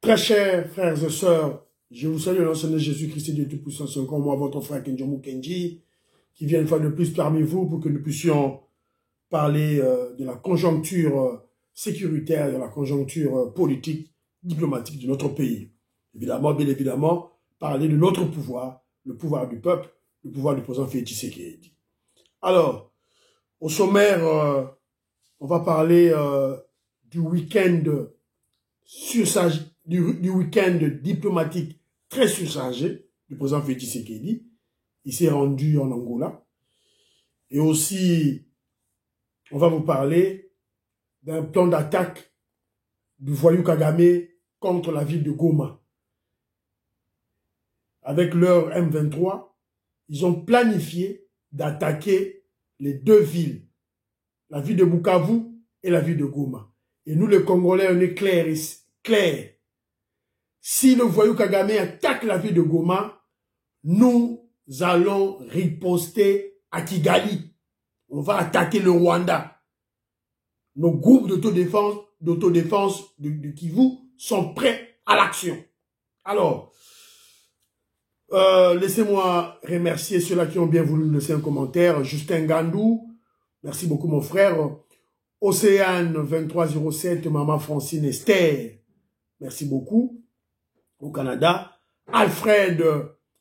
Très chers frères et sœurs, je vous salue dans le nom de Jésus-Christ Dieu Tout-Puissant, c'est encore moi, votre frère Kenjomu Kenji, qui vient une fois de plus parmi vous pour que nous puissions parler de la conjoncture sécuritaire, de la conjoncture politique, diplomatique de notre pays. Évidemment, bien évidemment, parler de notre pouvoir, le pouvoir du peuple, le pouvoir du président Félix Tshisekedi. Alors, au sommaire, on va parler du week-end du week-end diplomatique très surchargé du président Félix Tshisekedi. Il s'est rendu en Angola. Et aussi, on va vous parler d'un plan d'attaque du voyou Kagame contre la ville de Goma. Avec leur M23, ils ont planifié d'attaquer les deux villes, la ville de Bukavu et la ville de Goma. Et nous, les Congolais, on est clairs. Si le voyou Kagame attaque la ville de Goma, nous allons riposter à Kigali. On va attaquer le Rwanda. Nos groupes d'autodéfense du Kivu sont prêts à l'action. Alors, laissez-moi remercier ceux-là qui ont bien voulu nous laisser un commentaire. Justin Gandou, merci beaucoup mon frère. Océane 2307, Maman Francine Esther, merci beaucoup. Au Canada. Alfred,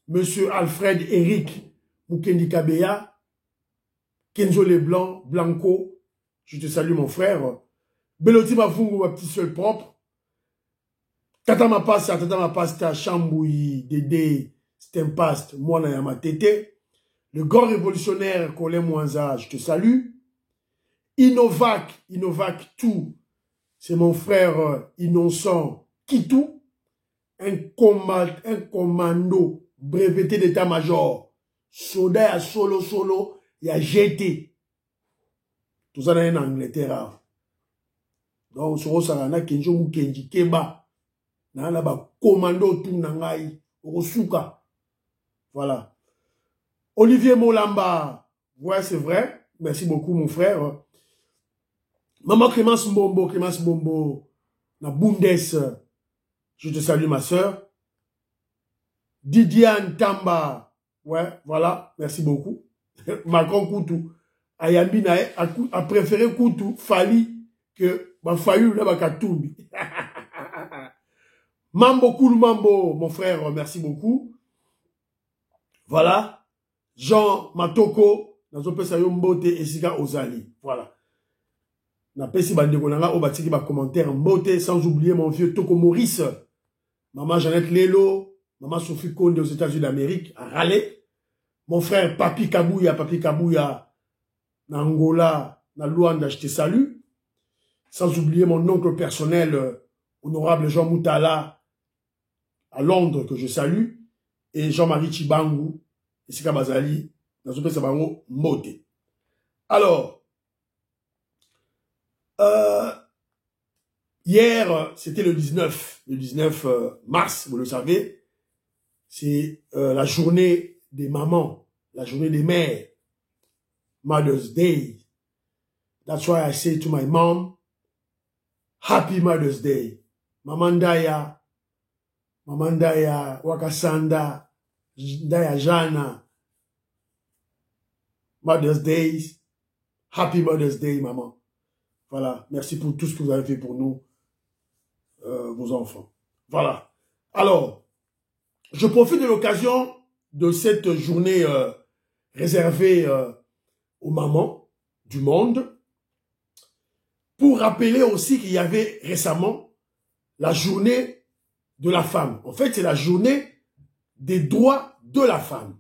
Monsieur Alfred Eric Mukendi Kabeya, Kenzo Leblanc, Blanco, je te salue mon frère. Beloti Mafungu, ma petite seule propre. Tata Mapasta, Chambouyi, Dédé, Stempast, Mwana Yamatete. Le grand révolutionnaire Colin Mwanza, je te salue. Innovac tout, c'est mon frère innocent Kitou. Un commando breveté d'état-major. Soda à solo, il y a GT. Tout ça dans l'Angleterre. Donc, sur ça, on a Kenjo Kenji Keba. On a commando tout nangai. Rosuka. Voilà. Olivier Molamba. Ouais, c'est vrai. Merci beaucoup, mon frère. Maman Clémence Mbombo. Na Bundes. Je te salue, ma sœur. Didiane Tamba. Ouais, voilà. Merci beaucoup. Macron Koutou. Ayambi a préféré Koutou, Fali, que Fayou là, Katumbi. Mambo Koul Mambo, mon frère, merci beaucoup. Voilà. Jean Matoko, Nazo Pesayo Mbote et Sika Ozali. Voilà. Na pesi bandeko nanga o batiki ba commentaire Mbote, sans oublier mon vieux Toko Maurice. Maman Jeannette Lelo, maman Sophie Konde aux États-Unis d'Amérique, à Raleigh. Mon frère Papi Kabouya, na Angola, na Luanda, je te salue. Sans oublier mon oncle personnel, honorable Jean Moutala, à Londres, que je salue. Et Jean-Marie Chibangu, et Sika Bazali, dans ce pays, Mote. Alors, hier, c'était le 19 mars, vous le savez, c'est la journée des mamans, la journée des mères, Mother's Day. That's why I say to my mom, Happy Mother's Day. Mamandaya, Wakasanda, Ndaya Jana, Mother's Day, Happy Mother's Day, maman. Voilà, merci pour tout ce que vous avez fait pour nous, vos enfants. Voilà. Alors, je profite de l'occasion de cette journée réservée aux mamans du monde pour rappeler aussi qu'il y avait récemment la journée de la femme. En fait, c'est la journée des droits de la femme.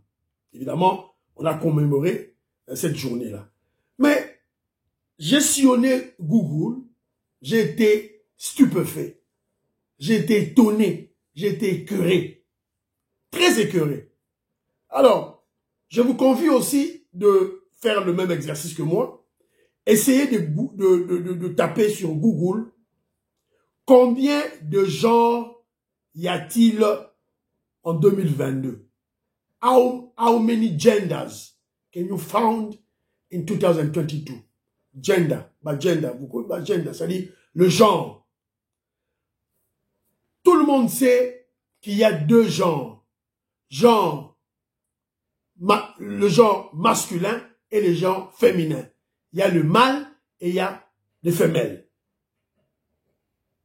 Évidemment, on a commémoré cette journée-là. Mais j'ai sillonné Google, j'ai été stupéfait, j'ai été étonné, j'ai été écœuré, très écœuré. Alors, je vous convie aussi de faire le même exercice que moi. Essayez de taper sur Google combien de genres y a-t-il en 2022. How many genders can you find in 2022? Gender, gender, c'est-à-dire le genre. Tout le monde sait qu'il y a deux genres. Le genre masculin et le genre féminin. Il y a le mâle et il y a les femelles.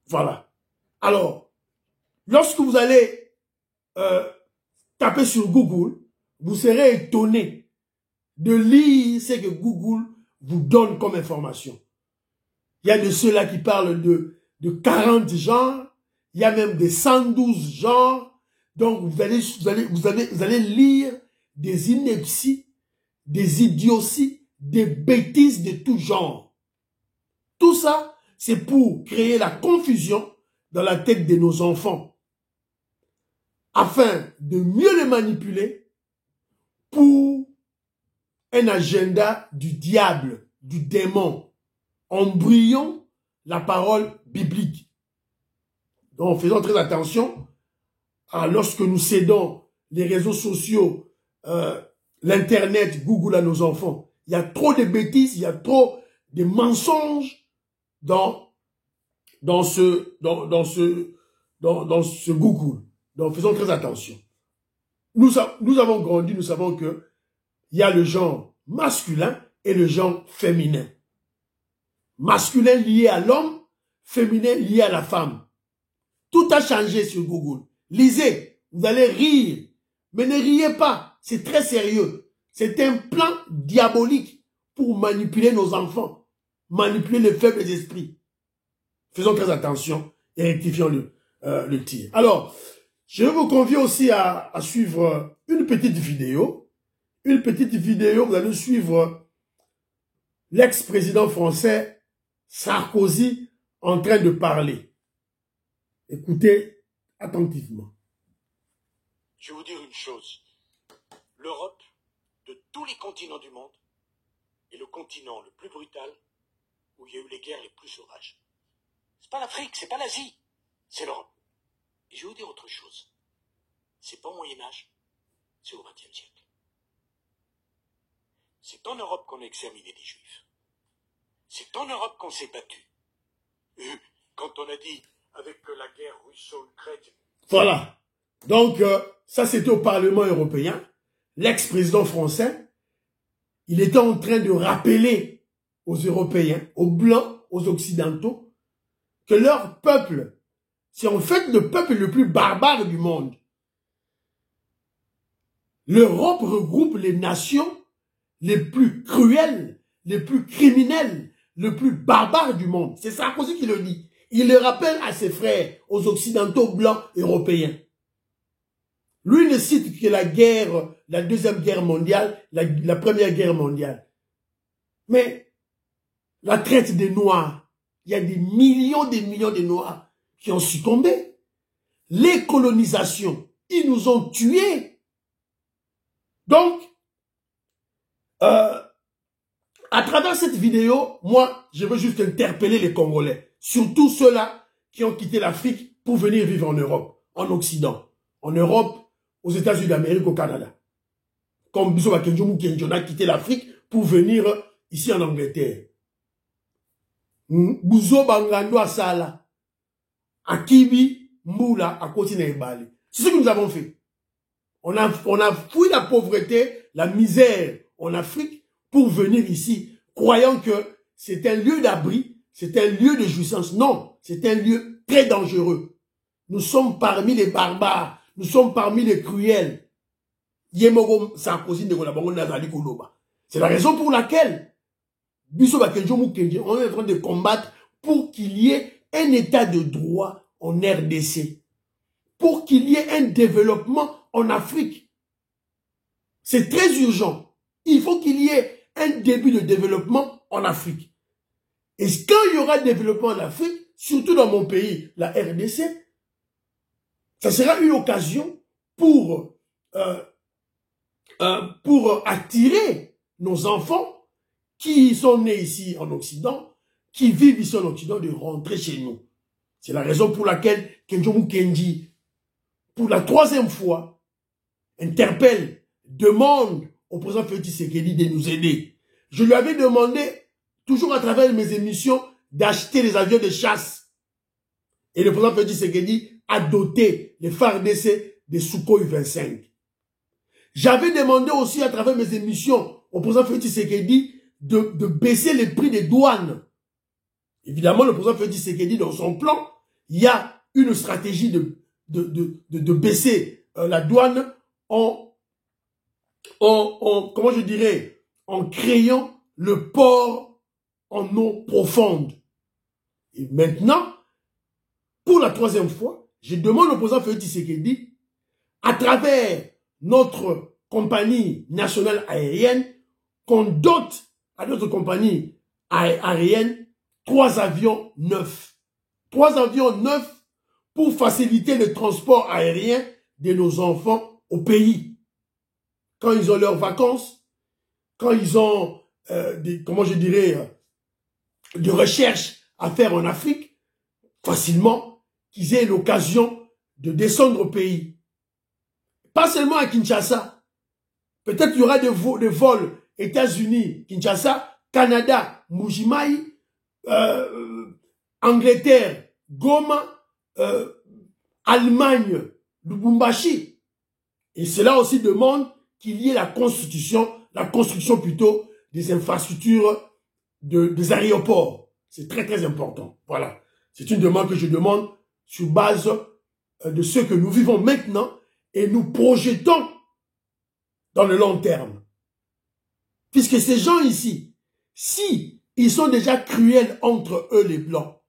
Voilà. Alors, lorsque vous allez taper sur Google, vous serez étonné de lire ce que Google vous donne comme information. Il y a de ceux-là qui parlent de 40 genres, il y a même des 112 genres. Donc, vous allez lire des inepties, des idioties, des bêtises de tout genre. Tout ça, c'est pour créer la confusion dans la tête de nos enfants, afin de mieux les manipuler pour un agenda du diable, du démon, en brouillant la parole biblique. Donc, faisons très attention lorsque nous cédons les réseaux sociaux, l'Internet, Google à nos enfants. Il y a trop de bêtises, il y a trop de mensonges dans ce Google. Donc, faisons très attention. Nous avons grandi, nous savons que il y a le genre masculin et le genre féminin. Masculin lié à l'homme, féminin lié à la femme. Tout a changé sur Google. Lisez, vous allez rire. Mais ne riez pas, c'est très sérieux. C'est un plan diabolique pour manipuler nos enfants, manipuler les faibles esprits. Faisons très attention et rectifions le tir. Alors, je vous convier aussi à suivre une petite vidéo. Une petite vidéo, vous allez suivre l'ex-président français Sarkozy en train de parler. Écoutez attentivement. Je vais vous dire une chose. L'Europe, de tous les continents du monde, est le continent le plus brutal où il y a eu les guerres les plus sauvages. C'est pas l'Afrique, c'est pas l'Asie, c'est l'Europe. Et je vais vous dire autre chose. C'est pas au Moyen-Âge, c'est au XXe siècle. C'est en Europe qu'on a exterminé des Juifs. C'est en Europe qu'on s'est battu. Quand on a dit, avec la guerre russo-ukrainienne... Voilà. Donc, ça c'était au Parlement européen. L'ex-président français, il était en train de rappeler aux Européens, aux Blancs, aux Occidentaux, que leur peuple, c'est en fait le peuple le plus barbare du monde. L'Europe regroupe les nations les plus cruelles, les plus criminelles, les plus barbares du monde. C'est Sarkozy qui le dit. Il le rappelle à ses frères, aux Occidentaux blancs européens. Lui ne cite que la guerre, la deuxième guerre mondiale, la première guerre mondiale. Mais la traite des Noirs, il y a des millions de Noirs qui ont succombé. Les colonisations, ils nous ont tués. Donc, à travers cette vidéo, moi, je veux juste interpeller les Congolais. Surtout ceux-là qui ont quitté l'Afrique pour venir vivre en Europe, en Occident. En Europe, aux États-Unis d'Amérique, au Canada. Comme Bissot Bakenjoumou Kenjon a quitté l'Afrique pour venir ici en Angleterre. Bouzo Bangando Asala, Akibi, Moula, à côté Naibali. C'est ce que nous avons fait. On a fui la pauvreté, la misère en Afrique pour venir ici, croyant que c'est un lieu d'abri, c'est un lieu de jouissance. Non, c'est un lieu très dangereux. Nous sommes parmi les barbares, nous sommes parmi les cruels. C'est la raison pour laquelle on est en train de combattre pour qu'il y ait un état de droit en RDC, pour qu'il y ait un développement en Afrique. C'est très urgent. Il faut qu'il y ait un début de développement en Afrique. Et quand il y aura développement en Afrique, surtout dans mon pays, la RDC, ça sera une occasion pour attirer nos enfants qui sont nés ici en Occident, qui vivent ici en Occident, de rentrer chez nous. C'est la raison pour laquelle Kenjomu Kenji, pour la 3e fois, interpelle, demande au président Félix Tshisekedi de nous aider. Je lui avais demandé, toujours à travers mes émissions, d'acheter des avions de chasse. Et le président Félix Tshisekedi à doter les FARDC des Sukhoi 25. J'avais demandé aussi à travers mes émissions au président Félix Tshisekedi de baisser les prix des douanes. Évidemment, le président Félix Tshisekedi, dans son plan, il y a une stratégie de baisser la douane comment je dirais, en créant le port en eau profonde. Et maintenant, pour la troisième fois, je demande au président Félix Tshisekedi, à travers notre compagnie nationale aérienne, qu'on dote à notre compagnie aérienne 3 avions neufs. 3 avions neufs pour faciliter le transport aérien de nos enfants au pays. Quand ils ont leurs vacances, quand ils ont, comment je dirais, de recherche à faire en Afrique, facilement, qu'ils aient l'occasion de descendre au pays. Pas seulement à Kinshasa. Peut-être qu'il y aura des vols États-Unis, Kinshasa, Canada, Mujimai, Angleterre, Goma, Allemagne, Lubumbashi. Et cela aussi demande qu'il y ait la construction plutôt des infrastructures des aéroports. C'est très très important. Voilà. C'est une demande que je demande sur base de ce que nous vivons maintenant et nous projetons dans le long terme. Puisque ces gens ici, si ils sont déjà cruels entre eux les Blancs,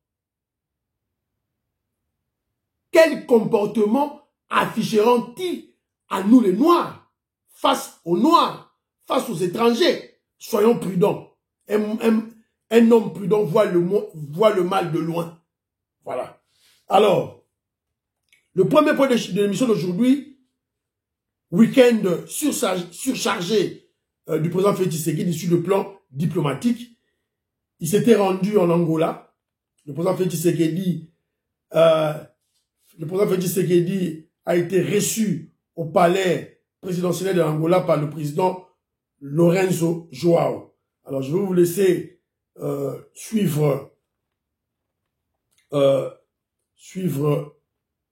quel comportement afficheront-ils à nous les Noirs, face aux Noirs, face aux étrangers? Soyons prudents. Un homme prudent voit le mal de loin. Voilà. Alors, le premier point de l'émission d'aujourd'hui, week-end surchargé du président Félix Tshisekedi sur le plan diplomatique. Il s'était rendu en Angola. Le président Félix Tshisekedi a été reçu au palais présidentiel de l'Angola par le président Lorenzo João. Alors, je vais vous laisser suivre,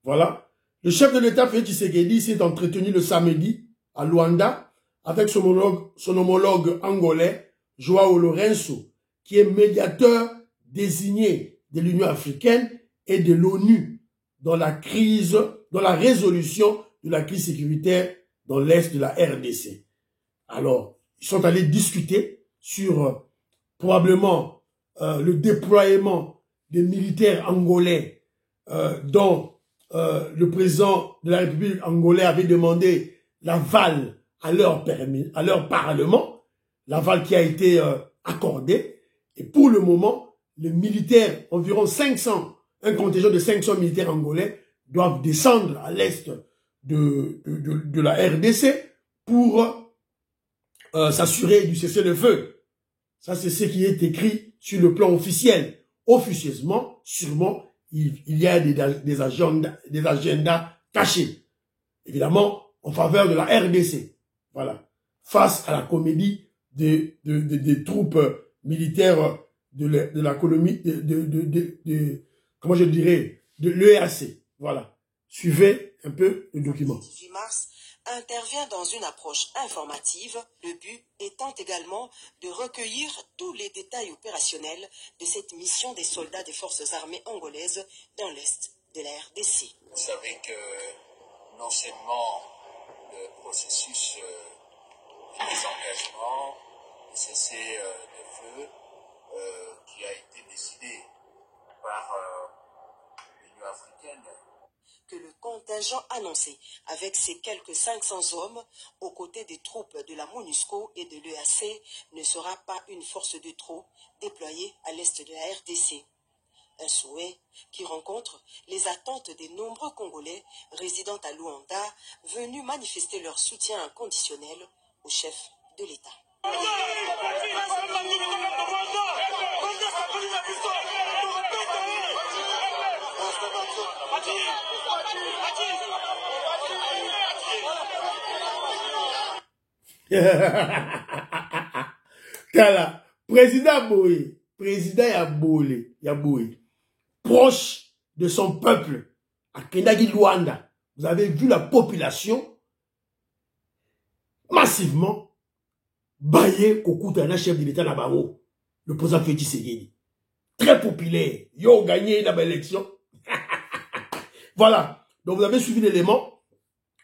voilà. Le chef de l'État, Félix Tshisekedi, s'est entretenu le samedi à Luanda avec son homologue angolais, João Lourenço, qui est médiateur désigné de l'Union africaine et de l'ONU dans la résolution de la crise sécuritaire dans l'est de la RDC. Alors, ils sont allés discuter sur probablement le déploiement des militaires angolais dont le président de la République angolais avait demandé l'aval à leur parlement, l'aval qui a été accordé. Et pour le moment, les militaires, environ 500, un contingent de 500 militaires angolais doivent descendre à l'est de la RDC pour s'assurer du cessez-le-feu. Ça, c'est ce qui est écrit sur le plan officiel. Officieusement, sûrement, il y a des agendas cachés. Évidemment, en faveur de la RDC. Voilà. Face à la comédie des troupes militaires de la colonie, comment je dirais, de l'EAC. Voilà. Suivez un peu le document. 18 mars intervient dans une approche informative, le but étant également de recueillir tous les détails opérationnels de cette mission des soldats des forces armées angolaises dans l'est de la RDC. Vous savez que non seulement le processus de désengagement, de cessez-le-feu, qui a été décidé par l'Union africaine, que le contingent annoncé, avec ses quelques 500 hommes, aux côtés des troupes de la MONUSCO et de l'EAC, ne sera pas une force de trop déployée à l'est de la RDC. Un souhait qui rencontre les attentes des nombreux Congolais résidant à Luanda, venus manifester leur soutien inconditionnel au chef de l'État. Kala, président Boye, proche de son peuple, à Kendagi Luanda, vous avez vu la population massivement bailler Kokutana, chef de l'État Nabao, le président Félix Tshisekedi. Très populaire. Yo gagné l'élection. Voilà. Donc vous avez suivi l'élément.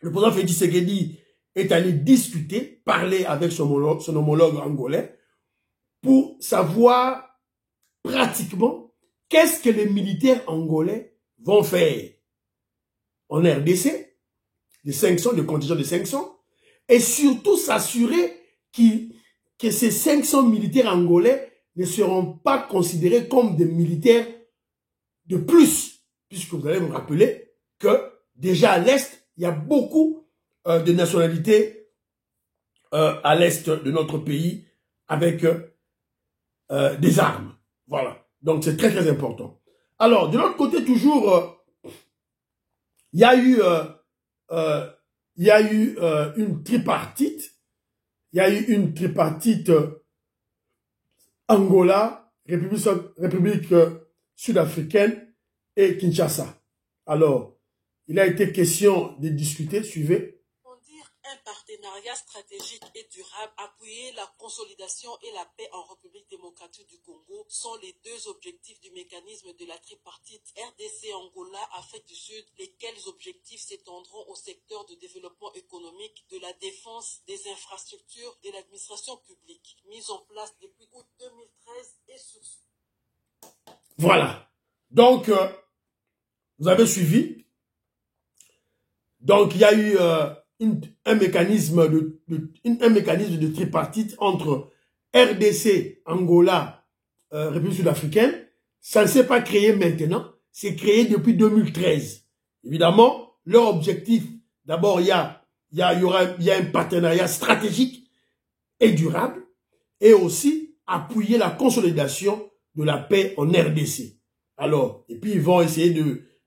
Le président Félix Tshisekedi est allé discuter, parler avec son homologue angolais pour savoir pratiquement qu'est-ce que les militaires angolais vont faire en RDC, de 500, de contingent de 500, et surtout s'assurer que ces 500 militaires angolais ne seront pas considérés comme des militaires de plus, puisque vous allez vous rappeler que déjà à l'Est, il y a beaucoup de nationalités à l'Est de notre pays avec des armes. Voilà. Donc c'est très très important. Alors, de l'autre côté, toujours, il y a eu une tripartite. Il y a eu une tripartite Angola, République sud-africaine et Kinshasa. Alors, il a été question de discuter, suivez. Un partenariat stratégique et durable, appuyer la consolidation et la paix en République démocratique du Congo sont les deux objectifs du mécanisme de la tripartite RDC-Angola, Afrique du Sud, lesquels objectifs s'étendront au secteur de développement économique, de la défense, des infrastructures, de l'administration publique, mise en place depuis août 2013 et sur... Voilà. Donc, vous avez suivi. Donc, il y a eu... un mécanisme de tripartite entre RDC, Angola, République sud-africaine. Ça ne s'est pas créé maintenant, c'est créé depuis 2013. Évidemment, leur objectif, d'abord, il y a un partenariat stratégique et durable, et aussi appuyer la consolidation de la paix en RDC. Alors, et puis ils vont essayer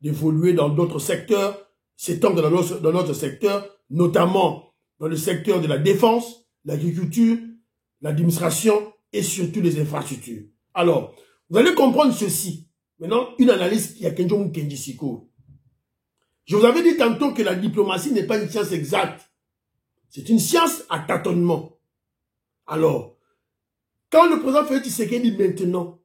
d'évoluer dans d'autres secteurs, s'étendre dans notre secteur, notamment dans le secteur de la défense, l'agriculture, l'administration et surtout les infrastructures. Alors, vous allez comprendre ceci. Maintenant, une analyse qui a Kenjo Kendisiko. Je vous avais dit tantôt que la diplomatie n'est pas une science exacte. C'est une science à tâtonnement. Alors, quand le président Félix Tshisekedi maintenant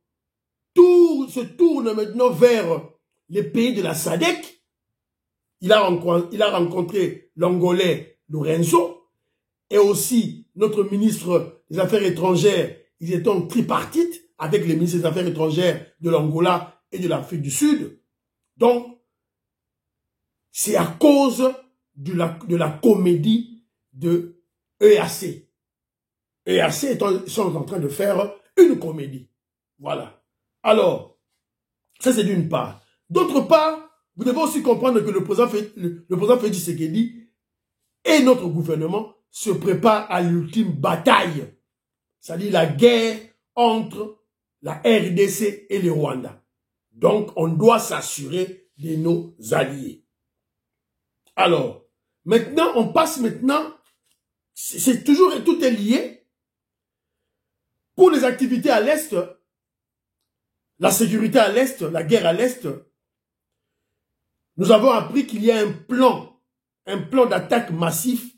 se tourne maintenant vers les pays de la SADC, il a rencontré l'Angolais Lorenzo et aussi notre ministre des Affaires étrangères. Ils étaient en tripartite avec les ministres des Affaires étrangères de l'Angola et de l'Afrique du Sud. Donc, c'est à cause de la comédie de EAC. EAC sont en train de faire une comédie. Voilà. Alors, ça c'est d'une part. D'autre part, vous devez aussi comprendre que le président Félix Tshisekedi et notre gouvernement se préparent à l'ultime bataille, c'est-à-dire la guerre entre la RDC et le Rwanda. Donc, on doit s'assurer de nos alliés. Alors, maintenant, on passe maintenant, c'est toujours, tout est lié. Pour les activités à l'Est, la sécurité à l'Est, la guerre à l'Est, nous avons appris qu'il y a un plan d'attaque massif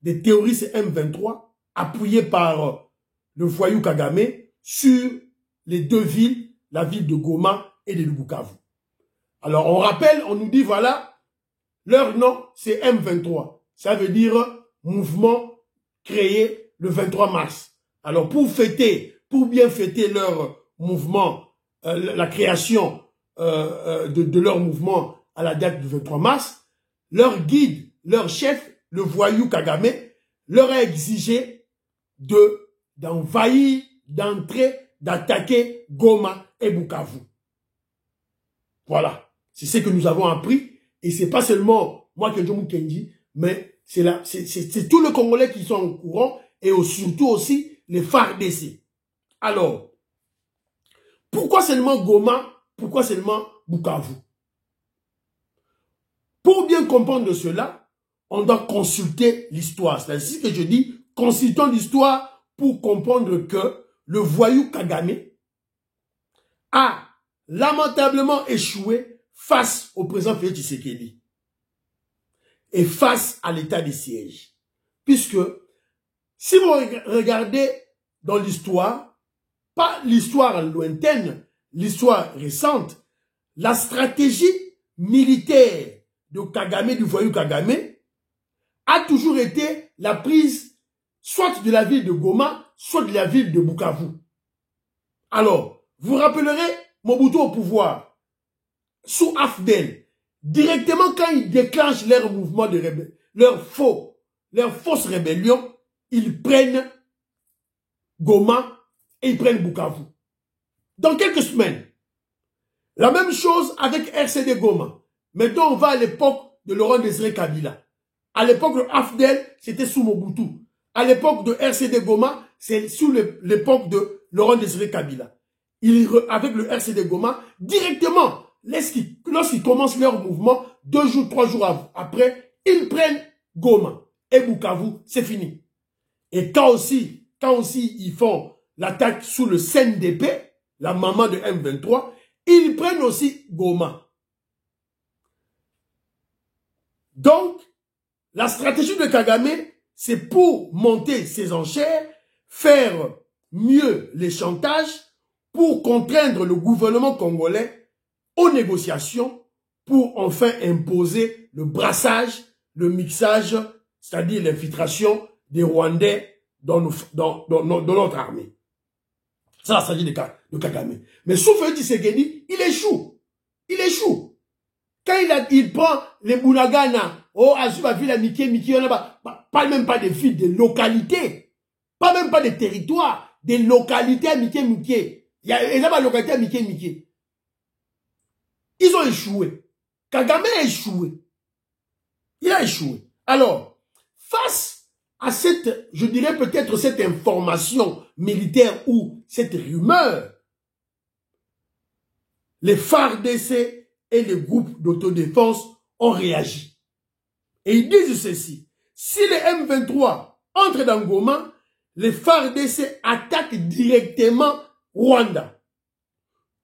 des terroristes M23 appuyé par le voyou Kagame sur les deux villes, la ville de Goma et de Bukavu. Alors on rappelle, on nous dit voilà, leur nom c'est M23. Ça veut dire mouvement créé le 23 mars. Alors pour bien fêter leur mouvement, la création de leur mouvement à la date du 23 mars, leur guide, leur chef, le voyou Kagame, leur a exigé d'envahir, d'entrer, d'attaquer Goma et Bukavu. Voilà. C'est ce que nous avons appris. Et c'est pas seulement moi que John Kendi, mais c'est tous les Congolais qui sont au courant et surtout aussi les FARDC. Alors, pourquoi seulement Goma? Pourquoi seulement Bukavu? Pour bien comprendre cela, on doit consulter l'histoire. C'est ainsi que je dis, consultons l'histoire pour comprendre que le voyou Kagame a lamentablement échoué face au président Félix Tshisekedi et face à l'état des sièges. Puisque, si vous regardez dans l'histoire, pas l'histoire lointaine, l'histoire récente, la stratégie militaire de Kagame, du voyou Kagame, a toujours été la prise soit de la ville de Goma, soit de la ville de Bukavu. Alors, vous rappellerez Mobutu au pouvoir, sous Afdel, directement quand ils déclenchent leur mouvement de rébellion, leur fausse rébellion, ils prennent Goma et ils prennent Bukavu. Dans quelques semaines, la même chose avec RCD Goma. Maintenant, on va à l'époque de Laurent Désiré Kabila. À l'époque de Afdel, c'était sous Mobutu. À l'époque de RCD Goma, c'est sous l'époque de Laurent Désiré Kabila. Avec le RCD Goma, directement, lorsqu'ils commencent leur mouvement, 2 jours, 3 jours après, ils prennent Goma et Bukavu, c'est fini. Et quand aussi ils font l'attaque sous le CNDP, la maman de M23, ils prennent aussi Goma. Donc, la stratégie de Kagame, c'est pour monter ses enchères, faire mieux les chantages, pour contraindre le gouvernement congolais aux négociations, pour enfin imposer le brassage, le mixage, c'est-à-dire l'infiltration des Rwandais dans notre armée. Ça, ça s'agit de Kagame. Mais sous Félix Tshisekedi, il échoue. Il échoue. Quand il prend les Bunagana, oh, Azuba, ville à Miki, on a pas même pas de villes, de localités. Pas même pas de territoires, des localités à Miki. Il y a des localités à Miki. Ils ont échoué. Kagame a échoué. Il a échoué. Alors, face à cette, je dirais peut-être cette information militaire ou cette rumeur, les FARDC et les groupes d'autodéfense ont réagi. Et ils disent ceci. Si les M23 entrent dans Goma, les FARDC attaquent directement Rwanda.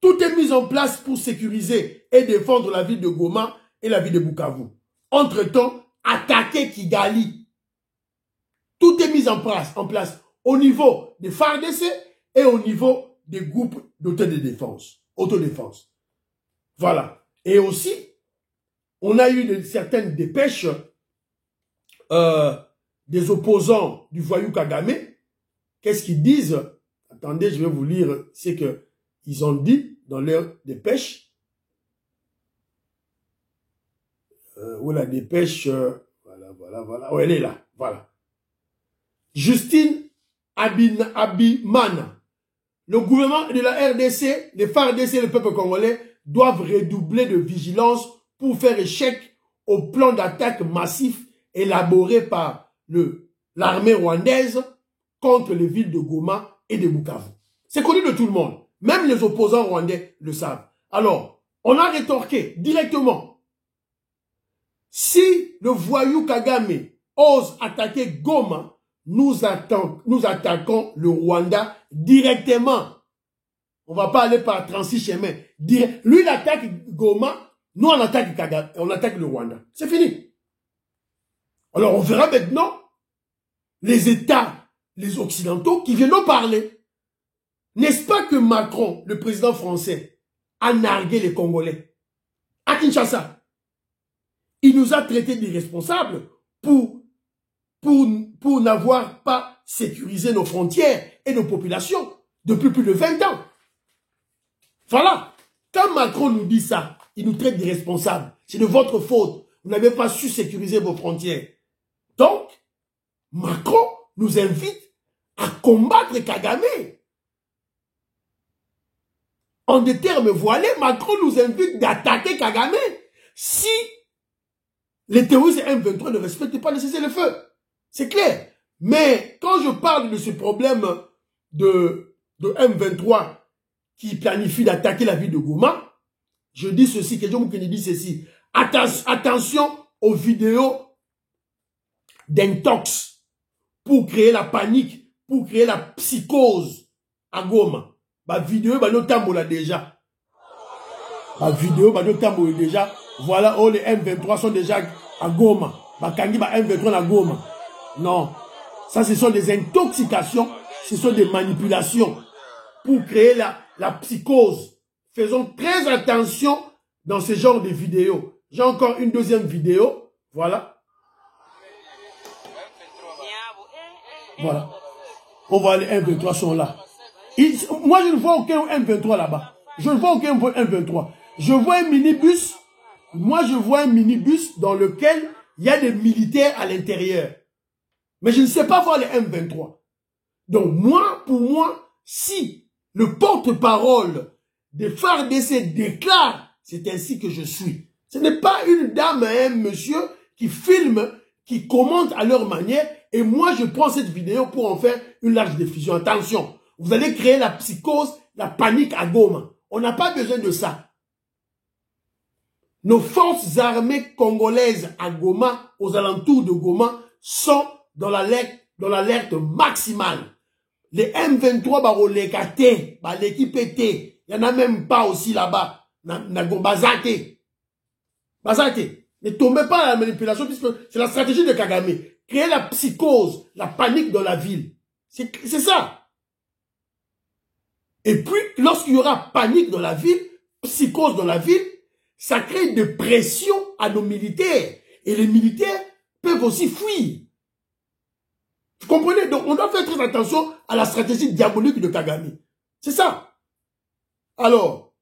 Tout est mis en place pour sécuriser et défendre la ville de Goma et la ville de Bukavu. Entre-temps, attaquer Kigali. Tout est mis en place au niveau des FARDC et au niveau des groupes d'autodéfense. Voilà. Et aussi, on a eu certaines dépêches des opposants du voyou Kagame. Qu'est-ce qu'ils disent? Attendez, je vais vous lire ce qu'ils ont dit dans leur dépêche. Où la dépêche, voilà. Oh, elle est là, voilà. Justine Abimana. Le gouvernement de la RDC, les FARDC et le peuple congolais doivent redoubler de vigilance pour faire échec au plan d'attaque massif élaboré par l'armée rwandaise contre les villes de Goma et de Bukavu. C'est connu de tout le monde. Même les opposants rwandais le savent. Alors, on a rétorqué directement. Si le voyou Kagame ose attaquer Goma, nous attaquons le Rwanda directement. On ne va pas aller par 36 chemins. Lui, il attaque Goma, nous, on attaque Kagame, on attaque le Rwanda. C'est fini. Alors, on verra maintenant les États, les Occidentaux qui viennent nous parler. N'est-ce pas que Macron, le président français, a nargué les Congolais à Kinshasa? Il nous a traités d'irresponsables pour n'avoir pas sécurisé nos frontières et nos populations depuis plus de 20 ans. Voilà. Quand Macron nous dit ça, il nous traite d'irresponsables. C'est de votre faute. Vous n'avez pas su sécuriser vos frontières. Donc, Macron nous invite à combattre Kagame. En des termes voilés, Macron nous invite d'attaquer Kagame si les terroristes M23 ne respectent pas le cessez-le-feu. C'est clair. Mais quand je parle de ce problème de M23 qui planifie d'attaquer la ville de Goma, je dis ceci, quelqu'un qui dit ceci. Attention aux vidéos d'intox pour créer la panique, pour créer la psychose à Goma. Bah vidéo, bah notamment là déjà. La vidéo, déjà, voilà, oh, les M23 sont déjà à Goma. Bakangi, M23 à Goma. Non. Ça, ce sont des intoxications, ce sont des manipulations pour créer la psychose. Faisons très attention dans ce genre de vidéos. J'ai encore une deuxième vidéo. Voilà. Voilà. On voit les M23 sont là. Moi, je ne vois aucun M23 là-bas. Je ne vois aucun M23. Je vois un minibus. Moi, je vois un minibus dans lequel il y a des militaires à l'intérieur. Mais je ne sais pas voir les M23. Donc, moi, pour moi, si le porte-parole des FARDC déclare, c'est ainsi que je suis. Ce n'est pas une dame et un monsieur qui filment, qui commentent à leur manière, et moi, je prends cette vidéo pour en faire une large diffusion. Attention, vous allez créer la psychose, la panique à Goma. On n'a pas besoin de ça. Nos forces armées congolaises à Goma, aux alentours de Goma, sont dans l'alerte maximale. Les M23, l'équipe était. Il n'y en a même pas aussi là-bas. Bazate. Ne tombez pas dans la manipulation puisque c'est la stratégie de Kagame. Créer la psychose, la panique dans la ville. C'est ça. Et puis, lorsqu'il y aura panique dans la ville, psychose dans la ville, ça crée de pression à nos militaires. Et les militaires peuvent aussi fuir. Vous comprenez? Donc, on doit faire très attention à la stratégie diabolique de Kagame. C'est ça. Alors,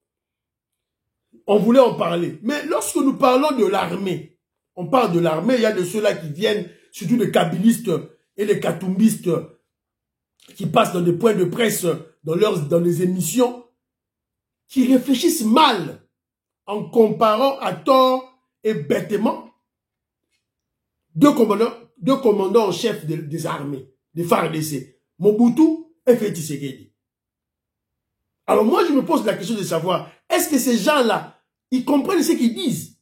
on voulait en parler. Mais lorsque nous parlons de l'armée, on parle de l'armée, il y a de ceux-là qui viennent, surtout les kabylistes et les katumbistes, qui passent dans des points de presse, dans les émissions, qui réfléchissent mal en comparant à tort et bêtement deux commandants en chef des armées, des FARDC, Mobutu et Félix Tshisekedi. Alors moi, je me pose la question de savoir, est-ce que ces gens-là, ils comprennent ce qu'ils disent?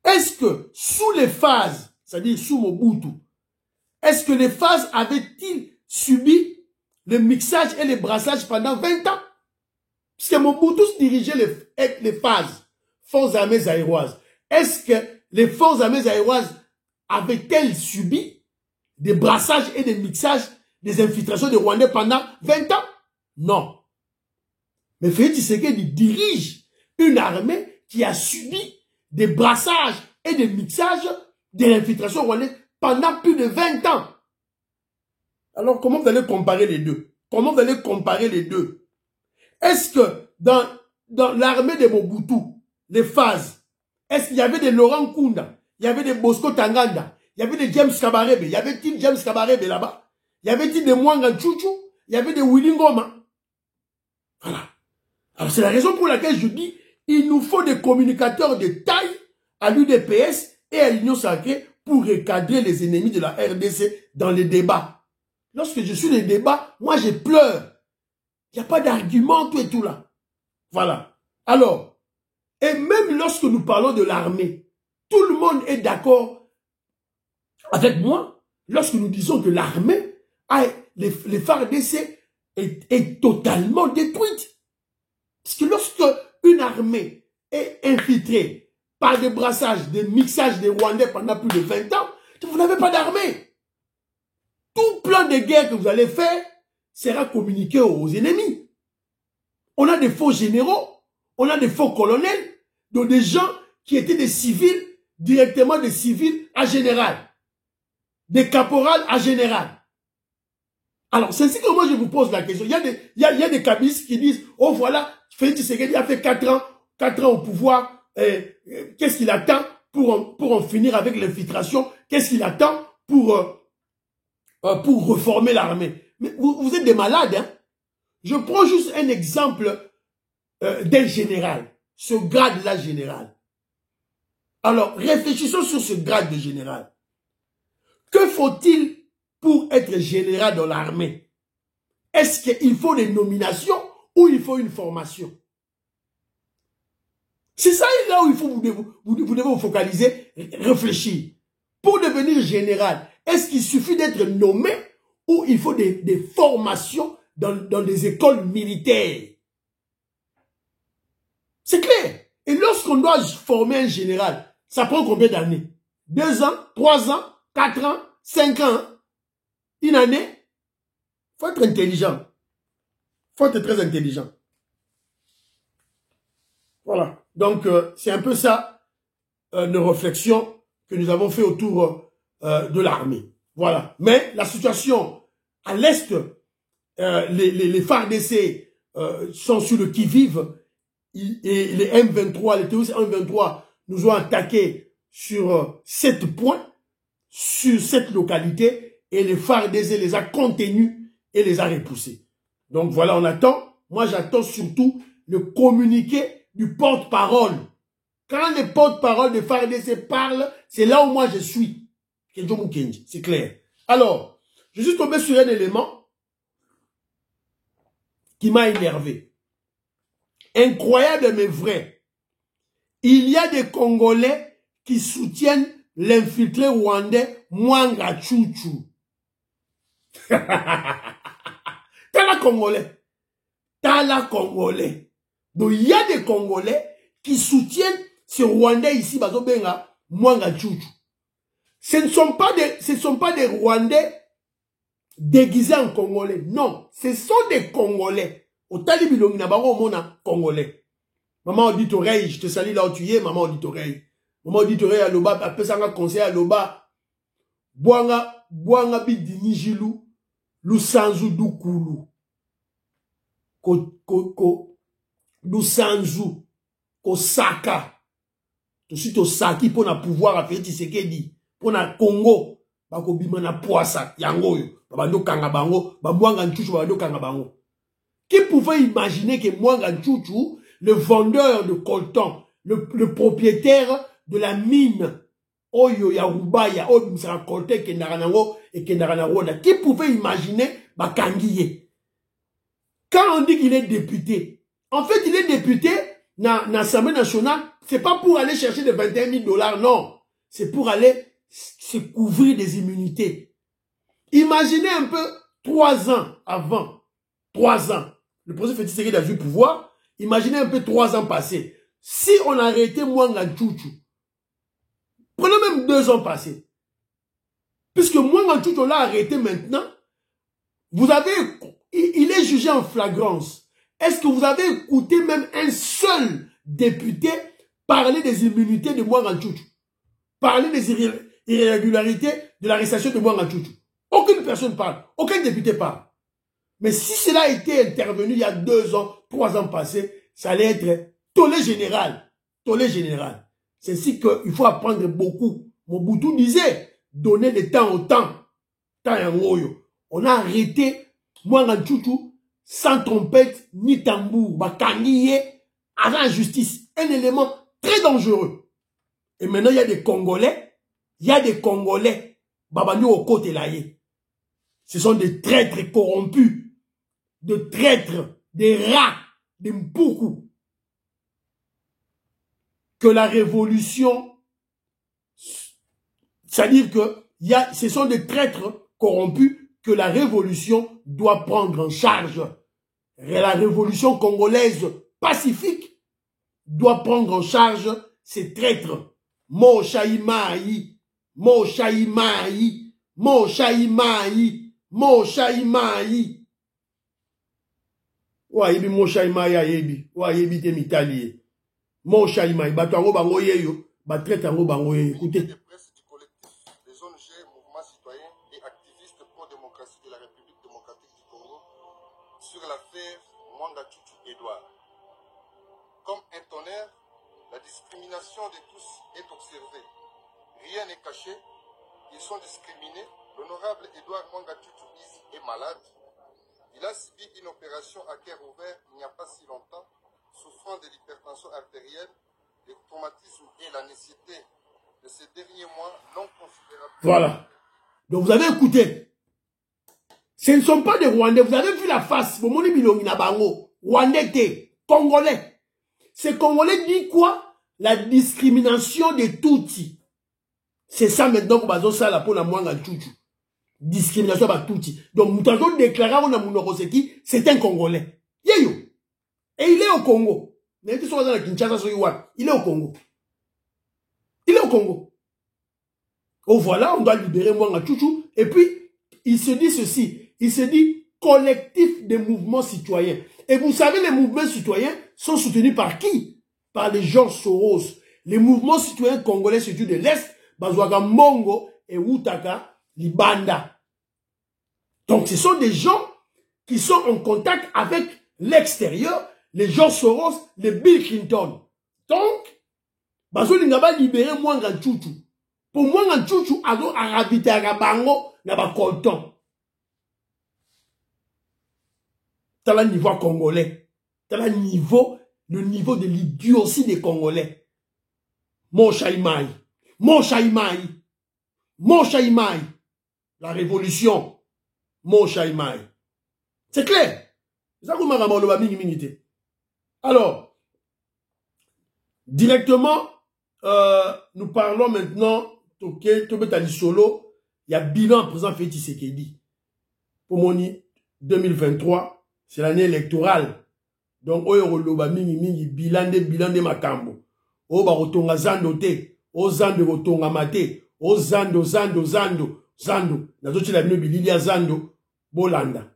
Est-ce que sous les phases, c'est-à-dire sous Mobutu, est-ce que les phases avaient-ils subi le mixage et le brassage pendant 20 ans? Parce que Mobutu dirigeait les phases, forces armées zaïroises. Est-ce que les forces armées zaïroises avaient-elles subi des brassages et des mixages, des infiltrations de Rwandais pendant 20 ans? Non. Mais Félix Tshisekedi dirige une armée qui a subi des brassages et des mixages, des infiltrations rwandaises pendant plus de 20 ans. Alors, comment vous allez comparer les deux? Comment vous allez comparer les deux? Est-ce que dans l'armée de Mobutu, les phases, est-ce qu'il y avait des Laurent Kunda, il y avait des Bosco Tanganda, il y avait des James Kabarebe, il y avait-il James Kabarebe là-bas? Il y avait-il des Mwanga Chouchou, il y avait des Willy Ngoma? Voilà. Alors c'est la raison pour laquelle je dis, il nous faut des communicateurs de taille à l'UDPS et à l'Union sacrée pour recadrer les ennemis de la RDC dans les débats. Lorsque je suis dans les débats, moi je pleure. Il n'y a pas d'argument, tout et tout là. Voilà. Alors, et même lorsque nous parlons de l'armée, tout le monde est d'accord avec moi lorsque nous disons que l'armée, les FARDC est totalement détruite. Parce que lorsque une armée est infiltrée par des brassages, des mixages des Rwandais pendant plus de 20 ans, vous n'avez pas d'armée. Tout plan de guerre que vous allez faire sera communiqué aux ennemis. On a des faux généraux, on a des faux colonels, donc des gens qui étaient des civils, directement des civils à général, des caporals à général. Alors, c'est ainsi que moi je vous pose la question. Il y a des kabylistes qui disent, oh voilà, Félix Tshisekedi a fait 4 ans au pouvoir, qu'est-ce qu'il attend pour en finir avec l'infiltration? Qu'est-ce qu'il attend pour reformer l'armée? Mais vous êtes des malades, hein? Je prends juste un exemple d'un général, ce grade-là général. Alors, réfléchissons sur ce grade de général. Que faut-il pour être général dans l'armée? Est-ce qu'il faut des nominations ou il faut une formation? C'est ça là où vous devez vous focaliser, réfléchir. Pour devenir général, est-ce qu'il suffit d'être nommé ou il faut des formations dans des écoles militaires? C'est clair. Et lorsqu'on doit former un général, ça prend combien d'années? 2 ans, 3 ans, 4 ans, 5 ans, une année? Il faut être intelligent. Il faut être très intelligent. Voilà. Donc, c'est un peu ça, nos réflexions que nous avons fait autour de l'armée. Voilà. Mais la situation à l'Est, les FARDC sont sur le qui-vive. Et les M23, les terroristes M23 nous ont attaqué sur 7 points, sur cette localité, et les FARDC les a contenus et les a repoussés. Donc voilà, on attend. Moi, j'attends surtout le communiqué du porte-parole. Quand les porte-parole des FARDC parlent, c'est là où moi je suis. C'est clair. Alors, je suis tombé sur un élément qui m'a énervé. Incroyable mais vrai. Il y a des Congolais qui soutiennent l'infiltré rwandais Mwanga Chouchou. T'as Congolais. Donc il y a des Congolais qui soutiennent ce Rwandais ici, Bazobenga Mwanga Chouchou. Ce ne sont pas des Rwandais déguisés en Congolais. Non, ce sont des Congolais. Au Talibilongi na bango mona Congolais. Maman dit oreille, je te salue là où tu es, maman dit oreille. Maman dit oreille à Loba, apesanga conseil à Loba. Boanga bidini jilou, lusanzu dukulu. Lusanzu, saka. Tout to saki pour na pouvoir à faire Tshisekedi. Pour na Congo, bako bima na poisa, yango yo. Babando kanga bango, babwanga nchuchu babando kanga bango. Qui pouvait imaginer que Mwanga Chouchou, le vendeur de coltan, le propriétaire de la mine, Oyo Yarubaya, Oyo Msara Kolte, Kendaranango et Kendaranarwanda, qui pouvait imaginer Bakangiye? Quand on dit qu'il est député, en fait, il est député dans l'Assemblée nationale, c'est pas pour aller chercher des 21 000 $, non. C'est pour aller se couvrir des immunités. Imaginez un peu 3 ans avant, 3 ans, le président Félix Tshisekedi a eu le pouvoir. Imaginez un peu 3 ans passés. Si on arrêtait Mwanga Chouchou, prenez même 2 ans passés. Puisque Mwanga Chouchou l'a arrêté maintenant, vous avez, il est jugé en flagrance. Est-ce que vous avez écouté même un seul député parler des immunités de Mwanga Chouchou? Parler des irrégularités de l'arrestation de Mwanga Chouchou? Aucune personne parle. Aucun député parle. Mais si cela a été intervenu il y a 2 ans, 3 ans passés, ça allait être tollé général. Tollé général. C'est ainsi qu'il faut apprendre beaucoup. Mobutu disait, donner le temps au temps. On a arrêté Mwanga Chouchou sans trompette ni tambour. Bakangiye avant la justice. Un élément très dangereux. Et maintenant, il y a des Congolais. Babani au côté là. Ce sont des traîtres corrompus. De traîtres, des rats, des mpoukou. Que la révolution, c'est-à-dire que ce sont des traîtres corrompus que la révolution doit prendre en charge. Et la révolution congolaise pacifique doit prendre en charge ces traîtres. Mo Shaïmaï, Mo Shaïmaï, Mo Shaïmaï, Mo Shaïmaï. Wa yebi Mo Shaïmaï yebi, wa yebi te mitali. Mo Shaïmaï, batango bango yeyo, batraite tango bango yeyo. Écoutez. Les ONG, mouvements citoyens et activistes pro-démocratie de la République démocratique du Congo sur l'affaire Mwanga Chouchou Edouard. Comme un tonnerre, la discrimination de tous est observée. Rien n'est caché, ils sont discriminés. L'honorable Edouard Mwanga Chouchou est malade. Il a subi une opération à cœur ouvert il n'y a pas si longtemps, souffrant de l'hypertension artérielle, des traumatismes et la nécessité de ces derniers mois non considérables. Voilà. Donc vous avez écouté. Ce ne sont pas des Rwandais. Vous avez vu la face. Rwandais, Congolais. Ces Congolais disent quoi? La discrimination des Tutsis. C'est ça maintenant qu'on va faire pour la Mwanga Chouchou. Discrimination par Tutsi. Donc nous avons déclaré à Mounokoseki, c'est un Congolais. Yeyo. Et il est au Congo. Il est au Congo. Il est au Congo. Oh voilà, on doit libérer Mwanga Tchouchou. Et puis, il se dit ceci. Il se dit collectif des mouvements citoyens. Et vous savez, les mouvements citoyens sont soutenus par qui? Par les George Soros. Les mouvements citoyens congolais, surtout de l'Est, Bazouaga Mongo et Wutaka, Libanda. Donc, ce sont des gens qui sont en contact avec l'extérieur, les George Soros, les Bill Clinton. Donc, Bazouaga va libérer Mwanga Tchouchou. Pour Mwanga Tchouchou, alors, à habiter à Bango, n'a pas content. T'as le niveau congolais. T'as le niveau de l'idiotie des Congolais. Mon Chaïmaï. Mon Chaïmaï. Mon Chaïmaï. La révolution. Mon Chaïmaï. C'est clair. Alors, directement, nous parlons maintenant, solo, il y a bilan président Félix Tshisekedi. Pour mon 2023, c'est l'année électorale. Donc, bilan de Makambo. O ba rotonga zando te, o zando rotonga mate, o zando. Nazo chila bino bilili ya zando, bolanda.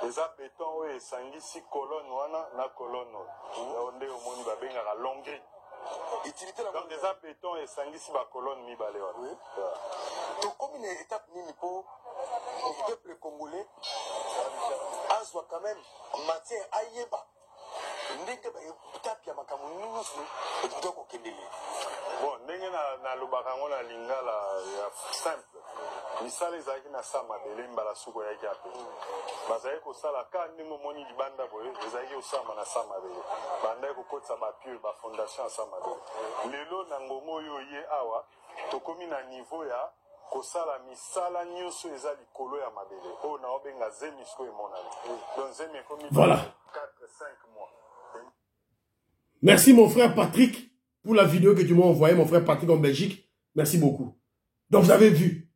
Les abétons et sangisi colonne wana na colonne onde omoni babengaka longri donc des abétons et sangisi ba colonne mibale wana to comme une étape nini pour le peuple congolais azwa quand même matière ayeba ndenge ba étape ya makamu nyusu to kendele bon ndenge na lobaka ngona lingala ya simple misala ezalaki na sa mabele mbala suko yaki ape bazalaki kosala ka ndenge omoni libanda boye ezalaki kosama na sa mabele bandaki kokotisa bapure bafondation ya sa mabele lelo na ngongo oyo ye awa tokomi na niveau ya kosala misala nyonso eza likolo ya mabele oyo na obenga zemi siko emonana donc zemi ekomi 4-5 mois. Merci mon frère Patrick pour la vidéo que tu m'as envoyée, mon frère Patrick en Belgique. Merci beaucoup. Donc vous avez vu,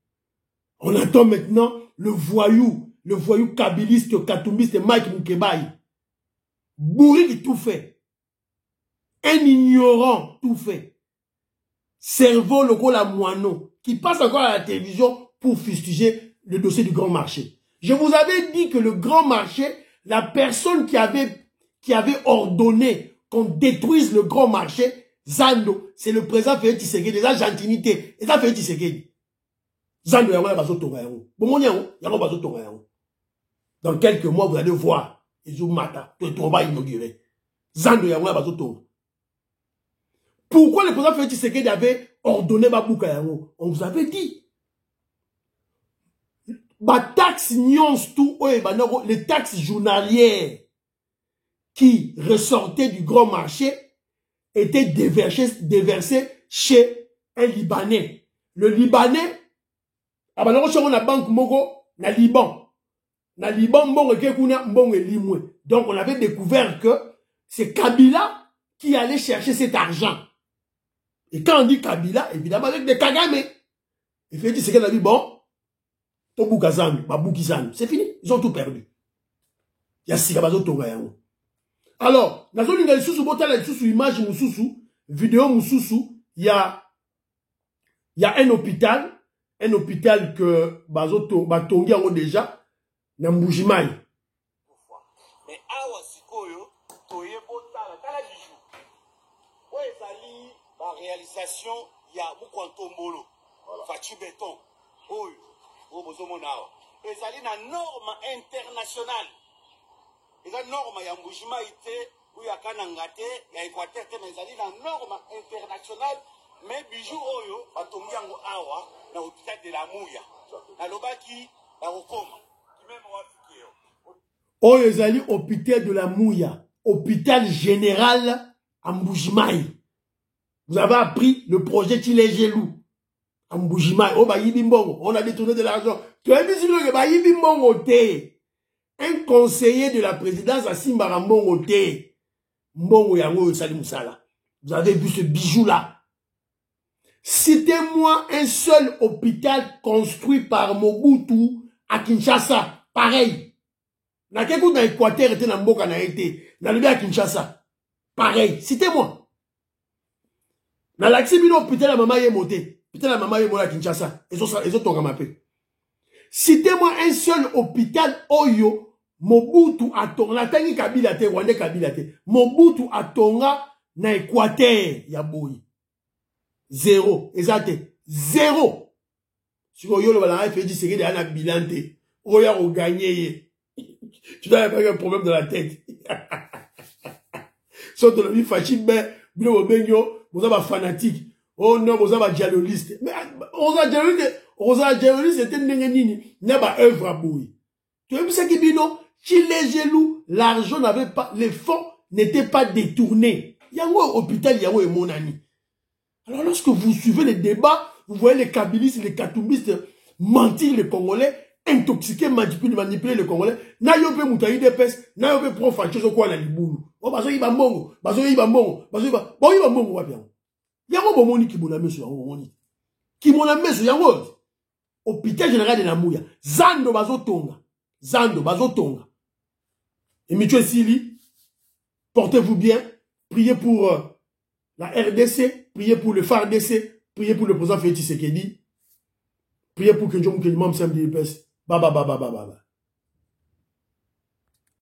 on attend maintenant le voyou kabiliste, katumbiste Mike Moukebaï. Bourri qui tout fait. Un ignorant tout fait. Cerveau local à moineau qui passe encore à la télévision pour fustiger le dossier du grand marché. Je vous avais dit que le grand marché, la personne qui avait ordonné qu'on détruise le grand marché, Zando, c'est le président Félix Tshisekedi, la gentilité. Et ça Félix Tshisekedi. Zando, dans quelques mois, vous allez voir, Izumata, tout va inaugurer. Zando, pourquoi le président Félix Tshisekedi avait ordonné Babouka Yango? On vous avait dit. Taxe nyons tout, les taxes journalières qui ressortaient du grand marché étaient déversées chez un Libanais. Le Libanais, on a banque Mogo, na Liban. Na Liban, donc on avait découvert que c'est Kabila qui allait chercher cet argent. Et quand on dit Kabila, évidemment avec des Kagame. Il fait dire c'est qu'elle a dit bon, c'est fini, ils ont tout perdu. Il y a Sikabazo Togayango. Alors, dans une image vidéo il y a un hôpital que Bazoto Batongi a déjà, na Mbujimai. Mais awa sikoyo, toye botala, tala bijou. Ouais, ezali, la réalisation, il y a Mukwantombolo, Fachi Béton, Oyo, Obozomonao. Ezali na norme internationale. Eza norme ya Mbujimai te, ou ya Kanangate, ya Équateur te, mais ezali na norme internationale, mais bijou Oyo, Batongi yango awa, na hôpital de la Mouya. Na lobaki, na Okoma. Oyo ezali hôpital de la Mouya, hôpital général à Mbujimai. Vous avez appris le projet Tilégelou. En Boujima, oh bah Yibimbongo, on a détourné de l'argent. Tu as vu que bah Yibimbongo té. Un conseiller de la présidence à Simbarambongo té. Mbongo Yango Salim Sala. Vous avez vu ce bijou-là. Citez-moi un seul hôpital construit par Mobutu à Kinshasa. Pareil. Na quelqu'un dans l'Équateur était dans Mboka na été. Dans le à Kinshasa. Pareil. Citez-moi. Dans l'accibino, putain la maman est montée. Putain la maman est montée à Kinshasa. Ils ont ton ramapé. Citez-moi un seul hôpital Oyo. Mobutu a tonga. Tangi Kabila te, Rwanda Kabila te. Mobutu a tonga na Équateur. Yaboui. Zéro. Exact. Zéro. Si vous avez fait du série de Anna Bilante. Oya au gagné. Tu dois avoir un problème de la tête. Sauf de la vie fachine, ben, vous avez un fanatique. Oh non, vous avez un dialogiste. Mais, vous avez un dialogiste, c'était une n'a pas œuvre à bouillir. Tu vois, c'est qui bino, Tilégelou, l'argent n'avait pas, les fonds n'étaient pas détournés. Il y a un hôpital, il y a un mon ami. Alors, lorsque vous suivez les débats, vous voyez les kabylistes, les katoumbistes mentir les Congolais, intoxiquer, manipuler les Congolais. Na yope moutaï de pes, na yope prend fâcheuse quoi na liboulou. Oh, bazo yiba mbongo, bazo yiba mbongo, bazo yiba, bon yiba mbongo wapian. Yango bomoni ki bona meso yango bomoni. Ki bona meso yango. Hôpital général de Namouya. Zando bazo tonga. Zando bazo tonga. Et Michel Sili, portez-vous bien, priez pour la RDC, priez pour le FARDC, priez pour le président Félix Tshisekedi, priez pour que Dieu nous Baba, baba, baba, baba.